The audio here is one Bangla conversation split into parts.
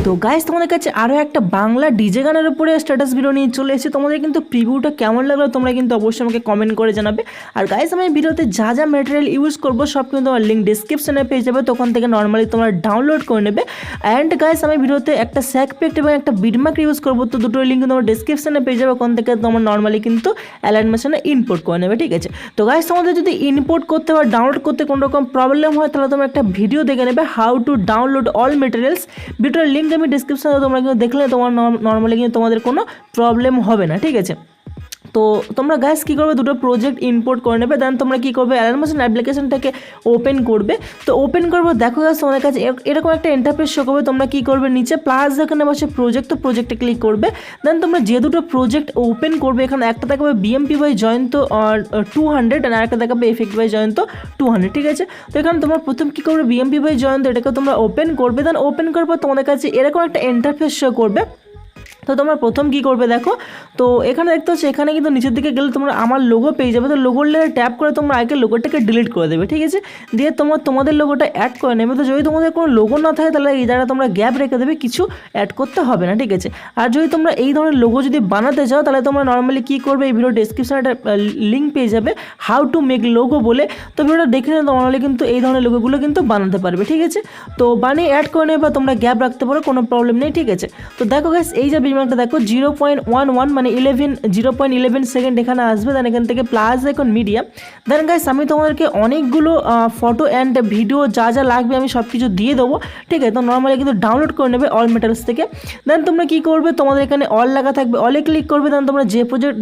তো গাইস তোমাদের কাছে আরও একটা বাংলা ডিজে গানের উপরে স্ট্যাটাস ভিডিও নিয়ে চলে এসেছি। তোমাদের কিন্তু প্রিভিউটা কেমন লাগলো তোমরা কিন্তু অবশ্যই আমাকে কমেন্ট করে জানাবে। আর গাইস আমি ভিডিওতে যা যা ম্যাটেরিয়াল ইউজ করবো সব কিন্তু তোমার লিঙ্ক ডিসক্রিপশনে পেয়ে যাবে, তখন থেকে নর্মালি তোমরা ডাউনলোড করে নেবে। অ্যান্ড গাইস আমি ভিডিওতে একটা স্যাক পেক্ট এবং একটা বিটমার্ক ইউজ করবো, তো দুটোর লিঙ্ক তোমার ডিসক্রিপশনে পেয়ে যাবে, ওখান থেকে তোমার নর্মালি কিন্তু অ্যালাইনমেশনে ইনপুট করে নেবে, ঠিক আছে। তো গাইস তোমাদের যদি ইনপুট করতে বা ডাউনলোড করতে কোনো রকম প্রবলেম হয় তাহলে তোমরা একটা ভিডিও দেখে নেবে, how to download all materials. ভিডিওর লিঙ্ক আমি ডিসক্রিপশনে তোমরা কিন্তু দেখলে তোমার নর্মালি কিন্তু তোমাদের কোনো প্রবলেম হবে না, ঠিক আছে। তো তোমরা গাইস কী করবে, দুটো প্রজেক্ট ইম্পোর্ট করে নেবে, দেন তোমরা কী করবে অ্যালাইনমেশন অ্যাপ্লিকেশনটাকে ওপেন করবে। তো ওপেন করবো, দেখো গাইস তোমাদের কাছে এরকম একটা ইন্টারফেস শো করবে। তোমরা কী করবে, নিচে প্লাস যেখানে বসে প্রজেক্ট, তো প্রজেক্টে ক্লিক করবে। দেন তোমরা যে দুটো প্রজেক্ট ওপেন করবে, এখানে একটা দেখাবে বিএমপি বাই জয়ন্ত 200 আর একটা দেখাবে এফেক্ট বাই জয়ন্ত 200, ঠিক আছে। তো এখানে তোমরা প্রথম কী করবে, বিএমপি বাই জয়ন্ত এটাকে তোমরা ওপেন করবে। দেন ওপেন করার পর তোমাদের কাছে এরকম একটা ইন্টারফেস শো করবে। তো তোমরা প্রথম কী করবে দেখো, তো এখানে দেখতে হচ্ছে এখানে কিন্তু নিচের দিকে গেলে তোমরা আমার লোগো পেয়ে যাবে। তো লোগোর লেয়ারে ট্যাপ করে তোমরা আগে লোগোটাকে ডিলিট করে দেবে, ঠিক আছে। দিয়ে তোমাদের লোগোটা অ্যাড করে নেবে। তো যদি তোমাদের কোনো লোগো না থাকে তাহলে এই জায়গাটা তোমরা গ্যাপ রেখে দেবে, কিছু অ্যাড করতে হবে না, ঠিক আছে। আর যদি তোমরা এই ধরনের লোগো যদি বানাতে চাও তাহলে তোমরা নর্মালি কী করবে, এই ভিডিও ডিসক্রিপশনে একটা লিঙ্ক পেয়ে যাবে হাউ টু মেক লোগো বলে। তো ভিডিওটা দেখে নিলে নর্মালি কিন্তু এই ধরনের লোগোগুলো কিন্তু বানাতে পারবে, ঠিক আছে। তো বানিয়ে অ্যাড করে নেবে বা তোমরা গ্যাপ রাখতে পারো, কোনো প্রবলেম নেই, ঠিক আছে। তো দেখো গাইস এই যে বিটমার্কটা দেখো 0.11 মানে 0.11 সেকেন্ড এখানে আসবে। দেন এখান থেকে প্লাস এখন মিডিয়া। দেন গাইস আমি তোমাদেরকে অনেকগুলো ফটো অ্যান্ড ভিডিও যা যা লাগবে আমি সব কিছু দিয়ে দেবো, ঠিক আছে। তো নর্মালি কিন্তু ডাউনলোড করে নেবে অল মেটারিয়ালস থেকে। দেন তোমরা কী করবে, তোমাদের এখানে অল লেখা থাকবে, অলে ক্লিক করবে। দেন তোমরা যে প্রজেক্ট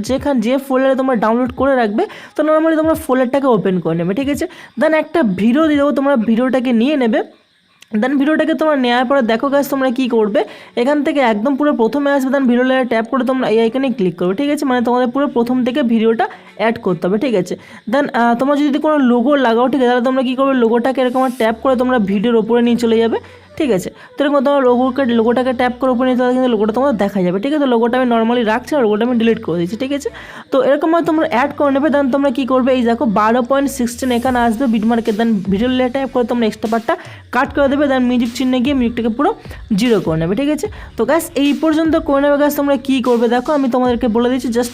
যে ফোল্ডারে তোমরা ডাউনলোড করে রাখবে, তো নর্মালি তোমরা ফোল্ডারটাকে ওপেন করে নেবে, ঠিক আছে। দেন একটা ভিডিও দিয়ে দেবো, তোমরা ভিডিওটাকে নিয়ে নেবে। দেন ভিডিওটাকে তোমরা নেওয়ার পরে দেখো গাইস তোমরা কী করবে, এখান থেকে একদম পুরো প্রথমে আসবে। দেন ভিডিও লেয়ারে ট্যাপ করে তোমরা এই আইকনে ক্লিক করবে, ঠিক আছে। মানে তোমাদের পুরো প্রথম থেকে ভিডিওটা অ্যাড করতে হবে, ঠিক আছে। দেন তোমরা যদি কোনো লোগো লাগাও, ঠিক আছে, তাহলে তোমরা কী করবে, লোগোটাকে এরকম ট্যাপ করে তোমরা ভিডিওর ওপরে নিয়ে চলে যাবে, ঠিক আছে। তো এরকম তোমার লোগোটাকে ট্যাপ করে উপরে নিতে, তাহলে কিন্তু লোগোটা তোমাদের দেখা যাবে, ঠিক আছে। তো লোগোটা আমি নর্মালি রাখছি আর লোগোটা আমি ডিলিট করে দিচ্ছি, ঠিক আছে। তো এরকমভাবে তোমরা অ্যাড করে নেবে। দেন তোমরা কী করবে, এই দেখো 12.16 এখানে আসবে বিটমার্কের। দেন ভিডিও লেয়ার ট্যাপ করে তোমরা এক্সট্রা পার্টটা কাট করে দেবে। দেন মিউজিক চিহ্নে গিয়ে মিউজিকটাকে পুরো 0 করে নেবে, ঠিক আছে। তো গাইস এই পর্যন্ত করে নেবে। গাইস তোমরা কী করবে দেখো, আমি তোমাদেরকে বলে দিচ্ছি জাস্ট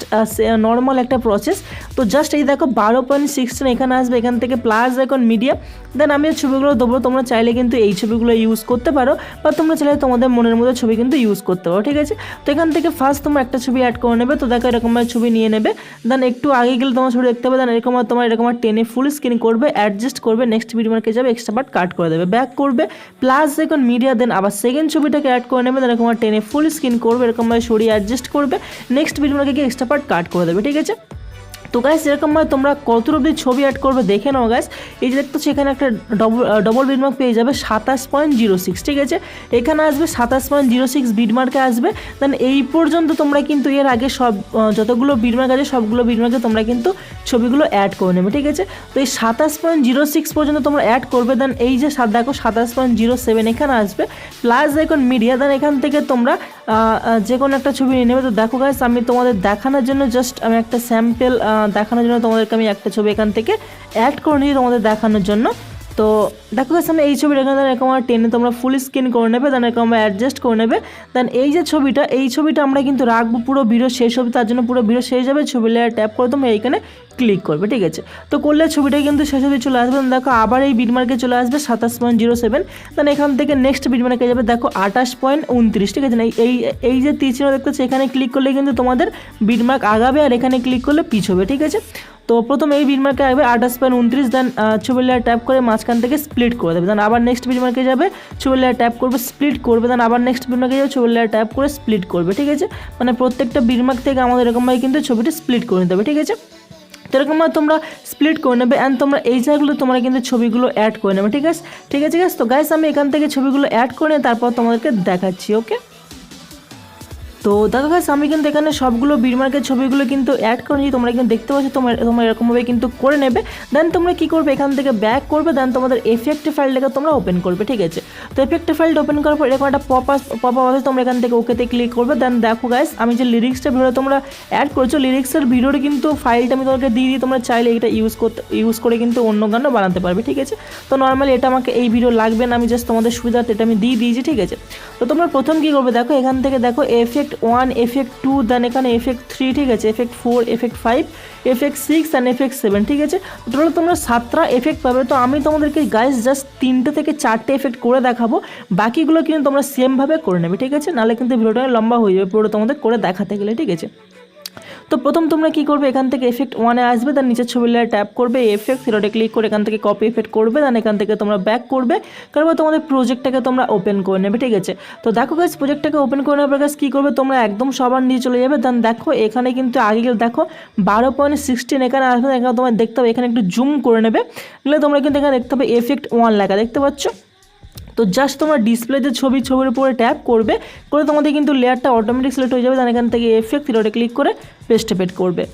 নর্মাল একটা প্রসেস। তো জাস্ট এই দেখো 12.16 এখানে আসবে, এখান থেকে প্লাস এখন মিডিয়া। দেন আমি ছবিগুলো দেবো, তোমরা চাইলে কিন্তু এই ছবিগুলো ইউজ করতে পারো বা তোমরা চাইলে তোমাদের মনের মতো ছবি কিন্তু ইউজ করতে পারো, ঠিক আছে। তো এখান থেকে ফার্স্ট তোমরা একটা ছবি অ্যাড করে নেবে। তো দেখো এরকমভাবে ছবি নিয়ে নেবে। দেন একটু আগে গেলে তোমার ছবি দেখতে হবে। দেন তোমার এরকম টেনে ফুল স্ক্রিন করবে, অ্যাডজাস্ট করবে, নেক্সট বিটমার্কে যাবে, এক্সট্রা পার্ট কাট করে দেবে, ব্যাক করবে, প্লাস এখন মিডিয়া। দেন আবার সেকেন্ড ছবিটাকে অ্যাড করে নেবে। দেন এরকম টেনে ফুল স্ক্রিন করবে, এরকমভাবে সরিয়ে অ্যাডজাস্ট করবে, নেক্সট বিটমার্কে গিয়ে এক্সট্রা পার্ট কাট করে দেবে, ঠিক আছে। তো গাইস এরকমভাবে তোমরা কত অবধি ছবি অ্যাড করবে দেখে নাও গাইস। এই যে দেখতে সেখানে একটা ডবল বিটমার্ক পেয়ে যাবে 27.06, ঠিক আছে। এখানে আসবে 27.06 বিটমার্কে আসবে। দেন এই পর্যন্ত তোমরা কিন্তু এর আগে সব যতগুলো বিটমার্ক আছে সবগুলো বিটমার্কে তোমরা কিন্তু ছবিগুলো অ্যাড করে নেবে, ঠিক আছে। তো এই 27.06 পর্যন্ত তোমরা অ্যাড করবে। দেন এই যে দেখো 27.07 এখানে আসবে, প্লাস এখন মিডিয়া। দেন এখান থেকে তোমরা যে কোনো একটা ছবি নিয়ে নেবে। তো দেখো গাইস আমি তোমাদের দেখানোর জন্য জাস্ট আমি একটা স্যাম্পল দেখানোর জন্য তোমাদেরকে আমি একটা ছবি এখান থেকে অ্যাড করে নিই তোমাদের দেখানোর জন্য। তো দেখো গাইস আমি এই ছবিটা এখানে এরকম টেনে তোমরা ফুল স্ক্রিন করে নেবে। দেন এরকম অ্যাডজাস্ট করে নেবে। দেন এই যে ছবিটা আমরা কিন্তু রাখবো পুরো ভিডিও শেষ হবে, তার জন্য পুরো ভিডিও শেষ যাবে। ছবি লেয়ার ট্যাপ করে তোমরা এইখানে ক্লিক করবে, ঠিক আছে। তো করলে ছবিটা কিন্তু শেষ হতে চলে আসবে। দেখো আবার এই বিটমার্কে চলে আসবে 27.07। দেন এখান থেকে নেক্সট বিটমার্কে যাবে, দেখো 28.29, ঠিক আছে। না এই যে তীর চিহ্ন দেখতে হচ্ছে এখানে ক্লিক করলে কিন্তু তোমাদের বিটমার্ক আগাবে, আর এখানে ক্লিক করলে পিছ হবে, ঠিক আছে। তো প্রথম এই বিটমার্কে আসবে 28.29। দেন ছবি লেয়ার ট্যাপ করে মাঝখান থেকে স্প্লিট করে দেবে। দেন আবার নেক্সট বিটমার্কে যাবে, ছবি লেয়ার ট্যাপ করবে, স্প্লিট করবে। দেন আবার নেক্সট বিটমার্কে যাবে, ছবি লেয়ার ট্যাপ করে স্প্লিট করবে, ঠিক আছে। মানে প্রত্যেকটা বিটমার্ক থেকে আমাদের এরকমভাবে কিন্তু ছবিটা স্প্লিট করে নিতে হবে, ঠিক আছে। তো এরকমভাবে তোমরা স্প্লিট করে নেবে। অ্যান্ড তোমরা এই জায়গাগুলো তোমরা কিন্তু ছবিগুলো অ্যাড করে নেবে, ঠিক আছে, ঠিক আছে গাইস। তো গাইস আমি এখান থেকে ছবিগুলো অ্যাড করে তারপর তোমাদেরকে দেখাচ্ছি, ওকে। তো দেখো গাইস আমি কিন্তু এখানে সবগুলো বিটমার্কের ছবিগুলো কিন্তু অ্যাড করে নিই, তোমরা কিন্তু দেখতে পাচ্ছ। তোমরা এরকমভাবে কিন্তু করে নেবে। দেন তোমরা কী করবে, এখান থেকে ব্যাক করবে। দেন তোমাদের এফেক্ট ফাইলটাকে তোমরা ওপেন করবে, ঠিক আছে। তো এফেক্টের ফাইলটা ওপেন করার পর এরকম একটা পপ আপ আছে, তোমরা এখান থেকে ওকেতে ক্লিক করবে। দেন দেখো গাইস আমি যে লিরিক্সটা ভিডিও তোমরা অ্যাড করেছো, লিরিক্সের ভিডিওর কিন্তু ফাইলটা আমি তোমাকে দিয়ে দিই, তোমরা চাইলে এটা ইউজ করে কিন্তু অন্য গানও বানাতে পারবে, ঠিক আছে। তো নর্মালি এটা আমাকে এই ভিডিও লাগবে না, আমি জাস্ট তোমাদের সুবিধার্থে এটা আমি দিয়ে দিয়েছি, ঠিক আছে। তো তোমরা প্রথম কী করবে দেখো, এখান থেকে দেখো এফেক্ট 1, এফেক্ট 2, দেন এখানে এফেক্ট 3, ঠিক আছে, effect 4, effect 5, effect 6 and effect 7, ঠিক আছে। তাহলে তোমরা 7টা এফেক্ট পাবে। তো আমি তোমাদেরকে গাইস জাস্ট 3টে থেকে 4টে এফেক্ট করে দেখাবো, বাকিগুলো কিন্তু তোমরা সেমভাবে করে নেবে, ঠিক আছে, নাহলে কিন্তু ভিডিওটা লম্বা হয়ে যাবে পুরো তোমাদের করে দেখাতে গেলে, ঠিক আছে। তো প্রথম তোমরা কি করবে, এখান থেকে এফেক্ট 1-এ আসবে, তার নিচের ছবি লেয়ার ট্যাপ করবে, এফেক্ট থ্রিডটে ক্লিক করে এখান থেকে কপি এফেক্ট করবে, দেন এখান থেকে তোমরা ব্যাক করবে, তারপর তোমাদের প্রজেক্টটাকে তোমরা ওপেন করে নেবে, ঠিক আছে। তো দেখো গাইস প্রজেক্টটাকে ওপেন করে নেওয়ার পর গাইস কী করবে, তোমরা একদম সবার নিচে চলে যাবে। দেন দেখো এখানে কিন্তু আগে গেলে দেখো 12.16 এখানে আসবে, এখানে তোমার দেখতে হবে, এখানে একটু জুম করে নেবে, নিলে তোমরা কিন্তু এখানে দেখতে হবে এফেক্ট 1 লেখা দেখতে পাচ্ছ। তো জাস্ট তোমরা ডিসপ্লেতে ছবির উপরে ট্যাপ করবে, করে তোমাদের কিন্তু লেয়ারটা অটোমেটিক সিলেক্ট হয়ে যাবে। দেন এখান থেকে এফেক্ট থ্রিডটে ক্লিক করে পেস্ট এফেক্ট করবে,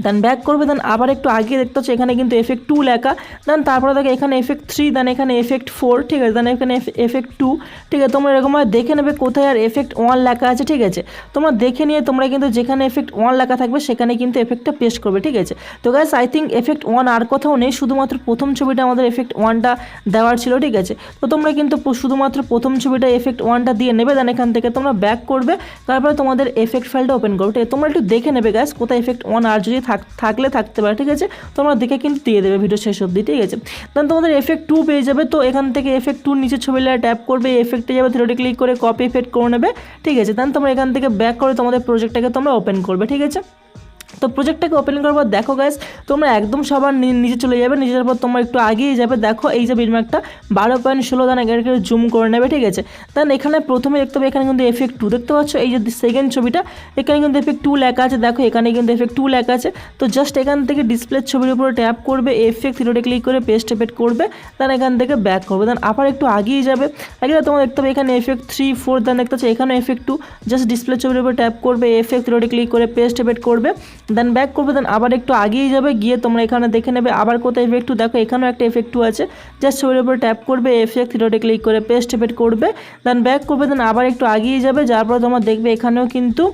দেন ব্যাক করবে, দেন আবার একটু আগে দেখতে হচ্ছে এখানে কিন্তু এফেক্ট 2 লেখা, দেন তারপরে দেখো এখানে এফেক্ট 3, দেন এখানে এফেক্ট 4, ঠিক আছে, দেন এখানে এফেক্ট 2, ঠিক আছে। তোমরা এরকমভাবে দেখে নেবে কোথায় আর এফেক্ট 1 লেখা আছে, ঠিক আছে। তোমরা দেখে নিয়ে তোমরা কিন্তু যেখানে এফেক্ট 1 লেখা থাকবে সেখানে কিন্তু এফেক্টটা পেস্ট করবে, ঠিক আছে। তো গাইস আই থিঙ্ক এফেক্ট 1 আর কোথাও নেই, শুধুমাত্র প্রথম ছবিটা আমাদের এফেক্ট 1টা দেওয়ার ছিল, ঠিক আছে। তো তোমরা কিন্তু শুধুমাত্র প্রথম ছবিটা এফেক্ট 1টা দিয়ে নেবে, দেন এখান থেকে তোমরা ব্যাক করবে, তারপরে তোমাদের এফেক্ট ফাইলটা ওপেন করবে, ঠিক আছে। তোমরা একটু দেখে নেবে গাইস কোথায় এফেক্ট 1 আর যদি থাকলে থাকতে পারে, ঠিক আছে, তোমরা দেখে কিন্তু দিয়ে দেবে ভিডিও শেষ অবধি, ঠিক আছে। দেন তোমাদের এফেক্ট 2 পেয়ে যাবে। তো এখান থেকে এফেক্ট 2 নিচে ছবি লেয়ার ট্যাপ করবে, এফেক্টে যাবে, থ্রিডটে ক্লিক করে কপি এফেক্ট করে নেবে, ঠিক আছে। দেন তোমরা এখান থেকে ব্যাক করে তোমাদের প্রজেক্টটাকে তোমরা ওপেন করবে, ঠিক আছে। তো প্রজেক্টটাকে ওপেন করার পর দেখো গাইস তোমরা একদম সবার নিচে চলে যাবে, নিচের পর তোমরা একটু আগিয়ে যাবে, দেখো এই যে বিটম্যাপটা 12.16, দেন এখানে জুম করে নেবে, ঠিক আছে। দেন এখানে প্রথমে দেখতে হবে এখানে কিন্তু এফেক্ট 2 দেখতে পাচ্ছ, এই যে সেকেন্ড ছবিটা এখানে কিন্তু এফেক্ট 2 লেখা আছে, দেখো এখানে কিন্তু এফেক্ট 2 লেখা আছে। তো জাস্ট এখান থেকে ডিসপ্লের ছবির উপরে ট্যাপ করবে, এফেক্ট থ্রিডটে ক্লিক করে পেস্ট এফেক্ট করবে, দেন এখান থেকে ব্যাক করবে, দেন আবার একটু আগিয়ে যাবে, আগে তোমরা দেখতে হবে এখানে এফেক্ট 3, 4, দেন দেখতে পাচ্ছ এখানে এফেক্ট 2, জাস্ট ডিসপ্লের ছবির উপরে ট্যাপ করবে, এফেক্ট থ্রিডটে ক্লিক করে পেস্ট এফেক্ট করবে, দেন ব্যাক করবে, দেন আবার একটু আগিয়ে যাবে, গিয়ে তোমরা এখানে দেখে নেবে আবার কোথায় এফেক্ট 2, দেখো এখানেও একটা এফেক্ট 2 আছে, জাস্ট ছবির উপরে ট্যাপ করবে, এফেক্ট থ্রিডটে ক্লিক করে পেস্ট এফেক্ট করবে, দেন ব্যাক করবে, দেন আবার একটু আগিয়ে যাবে, যার পর তোমরা দেখবে এখানেও কিন্তু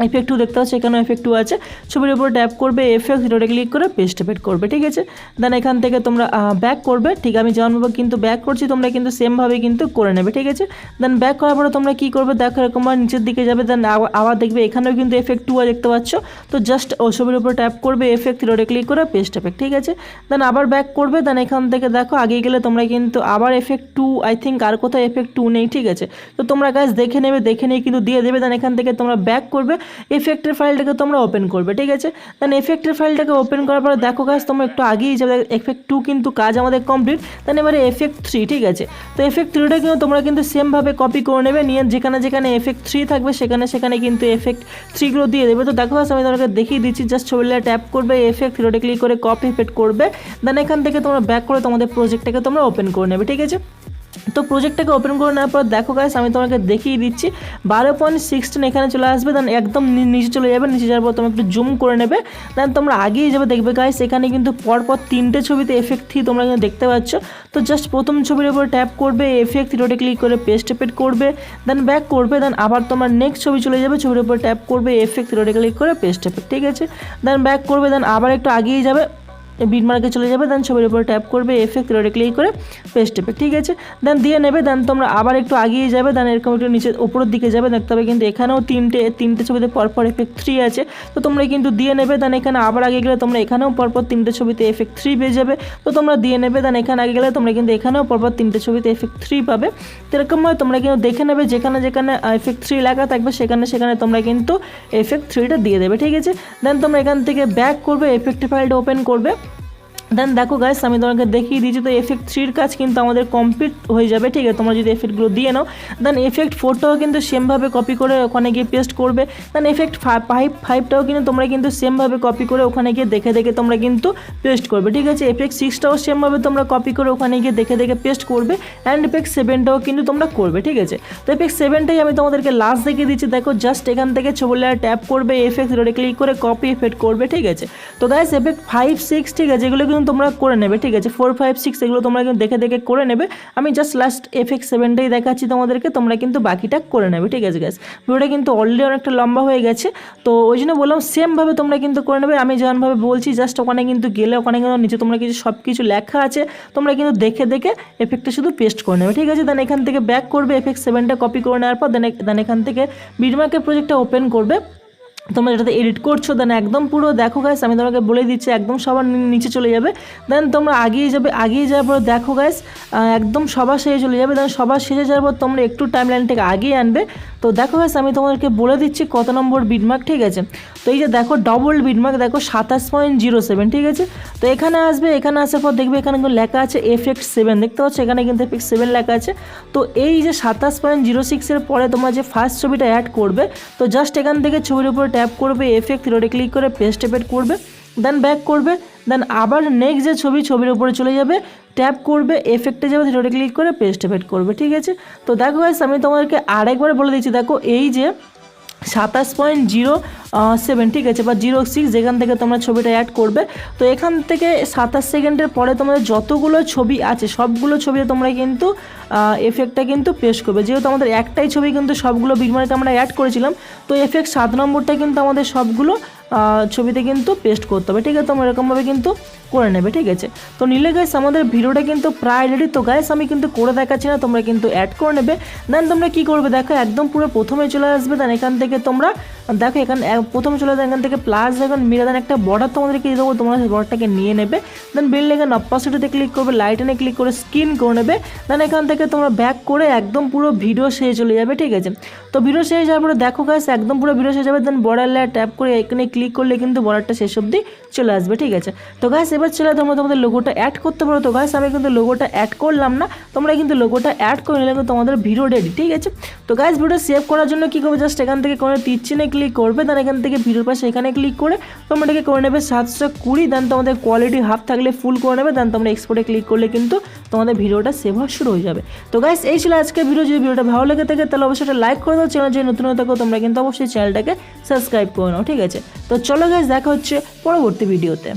এফেক্ট 2 দেখতে পাচ্ছ, এখানেও এফেক্ট 2 আছে, ছবির উপরে ট্যাপ করবে, এফেক্ট থ্রিডটে ক্লিক করে পেস্ট এফেক্ট করবে, ঠিক আছে। দেন এখান থেকে তোমরা ব্যাক করবে, ঠিক আমি যেমনভাবে কিন্তু ব্যাক করছি তোমরা কিন্তু সেমভাবে কিন্তু করে নেবে, ঠিক আছে। দেন ব্যাক করার পরে তোমরা কী করবে দেখো এরকমভাবে নিচের দিকে যাবে, দেন আবার দেখবে এখানেও কিন্তু এফেক্ট 2 দেখতে পাচ্ছ, তো জাস্ট ও ছবির উপরে ট্যাপ করবে, এফেক্ট থ্রিডটে ক্লিক করে পেস্ট এফেক্ট, ঠিক আছে। দেন আবার ব্যাক করবে, দেন এখান থেকে দেখো আগিয়ে গেলে তোমরা কিন্তু আবার এফেক্ট 2, আই থিঙ্ক আর কোথাও এফেক্ট 2 নেই, ঠিক আছে। তো তোমরা গাইস দেখে নেবে, দেখে নিয়ে কিন্তু দিয়ে দেবে, দেন এখান থেকে তোমরা ব্যাক করবে, এফেক্টের ফাইলটাকে তোমরা ওপেন করবে, ঠিক আছে। দেন এফেক্টের ফাইলটাকে ওপেন করার পরে দেখো গাইস তোমরা একটু আগিয়ে যাবে, এফেক্ট 2 কিন্তু কাজ আমাদের কমপ্লিট, দেন এবারে এফেক্ট 3, ঠিক আছে। তো এফেক্ট 3টা কিন্তু তোমরা কিন্তু সেমভাবে কপি করে নেবে, নিয়ে যেখানে যেখানে এফেক্ট 3 থাকবে সেখানে কিন্তু এফেক্ট 3গুলো দিয়ে দেবে। তো দেখো গাইস আমি তোমাকে দেখিয়ে দিচ্ছি, জাস্ট ছবি লেয়ার ট্যাপ করবে, এফেক্ট থ্রিডটে ক্লিক করে কপি এফেক্ট করবে, দেন এখান থেকে তোমরা ব্যাক করে তোমাদের প্রজেক্টটাকে তোমরা ওপেন করে নেবে, ঠিক আছে। তো প্রজেক্টটাকে ওপেন করে নেওয়ার পর দেখো গাইস আমি তোমাকে দেখিয়ে দিচ্ছি 12.16 এখানে চলে আসবে, দেন একদম নিচে চলে যাবে, নিচে যাওয়ার পর তোমরা একটু জুম করে নেবে, দেন তোমরা আগিয়ে যাবে, দেখবে গাইস এখানে কিন্তু পরপর 3টে ছবিতে এফেক্ট 3 তোমরা কিন্তু দেখতে পাচ্ছ। তো জাস্ট প্রথম ছবির উপর ট্যাপ করবে, এফেক্ট থ্রিডটে ক্লিক করে পেস্ট এফেক্ট করবে, দেন ব্যাক করবে, দেন আবার তোমার নেক্সট ছবি চলে যাবে, ছবির উপর ট্যাপ করবে, এফেক্ট থ্রিডটে ক্লিক করে পেস্ট এফেক্ট, ঠিক আছে। দেন ব্যাক করবে, দেন আবার একটু আগিয়ে যাবে, বিটমার্কে চলে যাবে, দেন ছবির উপর ট্যাপ করবে, এফেক্ট থ্রিডটে ক্লিক করে পেস্ট এফেক্ট, ঠিক আছে। দেন দিয়ে নেবে, দেন তোমরা আবার একটু আগিয়ে যাবে, দেন এরকম একটু নিচে উপরের দিকে যাবে, দেখতে হবে কিন্তু এখানেও তিনটে ছবিতে পরপর এফেক্ট 3 আছে, তো তোমরা কিন্তু দিয়ে নেবে, দেন এখানে আবার আগে গেলে তোমরা এখানেও পরপর 3টে ছবিতে এফেক্ট 3 পেয়ে যাবে, তো তোমরা দিয়ে নেবে, দেন এখানে আগে গেলে তোমরা কিন্তু এখানেও পরপর 3টে ছবিতে এফেক্ট 3 পাবে। তো এরকমভাবে তোমরা কিন্তু দেখে নেবে, যেখানে যেখানে এফেক্ট 3 লেখা থাকবে সেখানে তোমরা কিন্তু এফেক্ট 3টা দিয়ে দেবে, ঠিক আছে। দেন তোমরা এখান থেকে ব্যাক করবে, এফেক্টের ফাইলটা ওপেন করবে, দেন দেখো গাইস আমি তোমাকে দেখিয়ে দিয়েছি, তো এফেক্ট 3 কাজ কিন্তু আমাদের কমপ্লিট হয়ে যাবে, ঠিক আছে। তোমরা যদি এফেক্টগুলো দিয়ে নাও, দেন এফেক্ট 4টাও কিন্তু সেমভাবে কপি করে ওখানে গিয়ে পেস্ট করবে, দেন এফেক্ট 5টাও কিন্তু তোমরা কিন্তু সেমভাবে কপি করে ওখানে গিয়ে দেখে তোমরা কিন্তু পেস্ট করবে, ঠিক আছে। এফেক্ট 6টাও সেমভাবে তোমরা কপি করে ওখানে গিয়ে দেখে পেস্ট করবে, অ্যান্ড এফেক্ট 7টাও কিন্তু তোমরা করবে, ঠিক আছে। তো এফেক্ট 7টাই আমি তোমাদেরকে লাস্ট দেখিয়ে দিচ্ছি, দেখো জাস্ট এখান থেকে ছবি লেয়ার ট্যাপ করবে, এফেক্ট থ্রিডটে ক্লিক করে কপি এফেক্ট করবে, ঠিক আছে। তো গাইস এফেক্ট 5, 6, ঠিক আছে, এগুলো কিন্তু কিন্তু তোমরা করে নেবে, ঠিক আছে। 4, 5, 6 এগুলো তোমরা কিন্তু দেখে দেখে করে নেবে। আমি জাস্ট লাস্ট FX7টাই দেখাচ্ছি তোমাদেরকে, তোমরা কিন্তু বাকিটা করে নেবে, ঠিক আছে গাইস। ভিডিওটা কিন্তু অলরেডি অনেকটা লম্বা হয়ে গেছে, তো ওই জন্য বললাম সেমভাবে তোমরা কিন্তু করে নেবে। আমি যেমনভাবে বলছি জাস্ট ওখানে কিন্তু গেলে ওখানে কিন্তু নিচে তোমরা কিছু সব কিছু লেখা আছে, তোমরা কিন্তু দেখে দেখে এফেক্টটা শুধু পেস্ট করে নেবে, ঠিক আছে। দেন এখান থেকে ব্যাক করবে, FX7টা কপি করে নেওয়ার পর দেন এখান থেকে বিটমার্কের প্রজেক্টটা ওপেন করবে। তোমরা যেটাতে এডিট করছো দেন একদম পুরো দেখো গাইস, আমি তোমাকে বলে দিচ্ছি একদম সবার নিচে চলে যাবে। দেন তোমরা আগিয়ে যাওয়ার পর দেখো গাইস একদম সবার শেষে চলে যাবে। দেন সবার শেষে যাওয়ার পর তোমরা একটু টাইম লাইনটাকে আগিয়ে আনবে। তো দেখো গাইস আমি তোমাদেরকে বলে দিচ্ছি কত নম্বর বিটমার্ক, ঠিক আছে। তো এই যে দেখো ডবল বিটমার্ক দেখো 27.07, ঠিক আছে। তো এখানে আসবে, এখানে আসার পর দেখবে এখানে কিন্তু লেখা আছে FX7, দেখতে পাচ্ছ এখানে কিন্তু FX7 লেখা আছে। তো এই যে 27.06 এর পরে তোমরা যে ফার্স্ট ছবিটা অ্যাড করবে, তো জাস্ট এখান থেকে ছবির উপরে ট্যাপ করবে, এফেক্ট থ্রিডে ক্লিক করে পেস্ট এফেক্ট করবে, দেন ব্যাক করবে। দেন আবার নেক্সট যে ছবির উপরে চলে যাবে, ট্যাপ করবে, এফেক্টে যাবে, থ্রিডে ক্লিক করে পেস্ট এফেক্ট করবে, ঠিক আছে। তো দেখো গাইস আমি তোমাদেরকে আরেকবার বলে দিচ্ছি, দেখো এই যে 27.07, ঠিক আছে, বা 06 যেখান থেকে তোমরা ছবিটা অ্যাড করবে, তো এখান থেকে 27 সেকেন্ডের পরে তোমাদের যতগুলো ছবি আছে সবগুলো ছবিতে তোমরা কিন্তু এফেক্টটা কিন্তু পেস্ট করবে। যেহেতু আমাদের একটাই ছবি কিন্তু সবগুলো বিটমার্কে আমরা অ্যাড করেছিলাম, তো এফেক্ট 7 নম্বরটা কিন্তু আমাদের সবগুলো ছবিতে কিন্তু পেস্ট করতে হবে, ঠিক আছে। তোমরা এরকমভাবে কিন্তু করে নেবে, ঠিক আছে। তো নিলে গাইস আমাদের ভিডিওটা কিন্তু প্রায় রেডি। তো গাইস আমি কিন্তু করে দেখাচ্ছি না, তোমরা কিন্তু অ্যাড করে নেবে। দেন তোমরা কী করবে দেখো একদম পুরো প্রথমে চলে আসবে। দেন এখান থেকে তোমরা দেখো এখানে প্রথমে চলে আসবে, এখান থেকে প্লাস এখন মিলে দেন একটা বর্ডার তোমাদেরকে দিয়ে দেবো, তোমরা সেই বর্ডারটাকে নিয়ে নেবে। দেন বিল্ড এখানে অপোজিটে ক্লিক করবে, লাইট এনে ক্লিক করে স্ক্রিন করে নেবে। দেন এখান থেকে তোমরা ব্যাক করে একদম পুরো ভিডিও শেষে চলে যাবে, ঠিক আছে। তো ভিডিও শেষ যাওয়ার পরে দেখো গাইস একদম পুরো ভিডিও শেষ যাবে। দেন বর্ডার লেয়ার ট্যাপ করে এখানে ক্লিক করলে কিন্তু বর্ডারটা শেষ অবধি চলে আসবে, ঠিক আছে। তো গাইস এবার চলে তোমরা তোমাদের লোগোটা অ্যাড করতে পারো। তো গাইস আমি কিন্তু লোগোটা অ্যাড করলাম না, তোমরা কিন্তু লোগোটা অ্যাড করে নিলে কিন্তু তোমাদের ভিডিও রেডি, ঠিক আছে। তো গাইস ভিডিও সেভ করার জন্য কী করবে, জাস্ট এখান থেকে কোনো তীর চিহ্নে ক্লিক করবে। দেন এখান থেকে ভিডিওর পাশে এখানে ক্লিক করে তোমরা এটাকে করে নেবে 720। দেন তোমাদের কোয়ালিটি হাফ থাকলে ফুল করে নেবে। দেন তোমরা এক্সপোর্টে ক্লিক করলে কিন্তু তোমাদের ভিডিওটা সেভ হওয়া শুরু হয়ে যাবে। তো গাইস এই ছিল আজকের ভিডিও। যদি ভিডিওটা ভালো লেগে থাকে তাহলে অবশ্যই একটা লাইক করে দাও। চ্যানেল যদি নতুন হয়ে থাকো তোমরা কিন্তু অবশ্যই চ্যানেলটাকে সাবস্ক্রাইব করে নাও, ঠিক আছে। তো চলো গাইস দেখা হচ্ছে পরবর্তী ভিডিওতে।